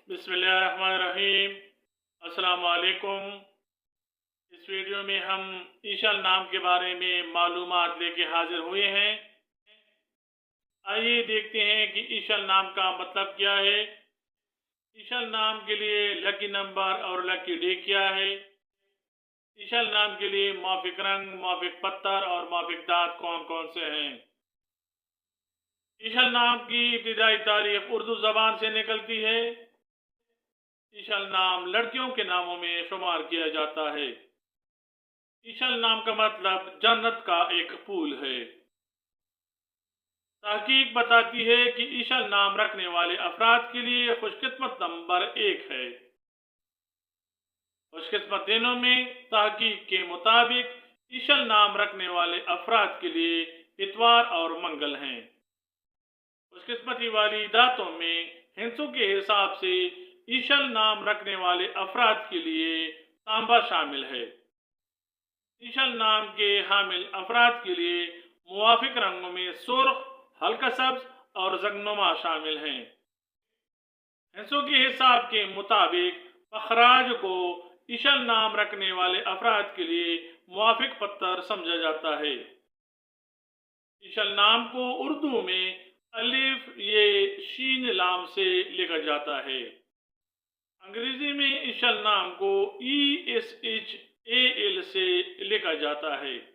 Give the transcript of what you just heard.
बिस्मिल्लाहिर्रहमानिर्रहीम। अस्सलाम वालेकुम। इस वीडियो में हम ईशल नाम के बारे में मालूमात लेके हाजिर हुए हैं। आइए देखते हैं कि ईशल नाम का मतलब क्या है। ईशल नाम के लिए लकी नंबर और लकी डे क्या है। ईशल नाम के लिए मौफिक रंग, मौफिक पत्थर और मौफिक दांत कौन कौन से हैं। ईशल नाम की इब्तिदाई तारीख उर्दू ज़बान से निकलती है। ईशल नाम लड़कियों के नामों में शुमार किया जाता है। ईशल नाम का मतलब जन्नत का एक पुल है। तहकीक बताती है कि ईशल नाम रखने वाले अफराद के लिए खुशकिस्मत नंबर 1 है। खुशकिस्मत दिनों में तहकीक के मुताबिक ईशल नाम रखने वाले अफराद के लिए इतवार और मंगल हैं। खुशकिस्मती वाली दातों में हिंसों के हिसाब से ईशल नाम रखने वाले अफराद के लिए तांबा शामिल है। ईशल नाम के हामिल अफराद के लिए मुवाफिक रंगों में सुर्ख, हल्का सब्ज और जगनुमा शामिल हैं। हिंसों के हिसाब के मुताबिक पखराज को ईशल नाम रखने वाले अफराद के लिए मुवाफिक पत्थर समझा जाता है। ईशल नाम को उर्दू में अलिफ ये शीन लाम से लिखा जाता है। अंग्रेजी में ईशल नाम को ESHAL से लिखा जाता है।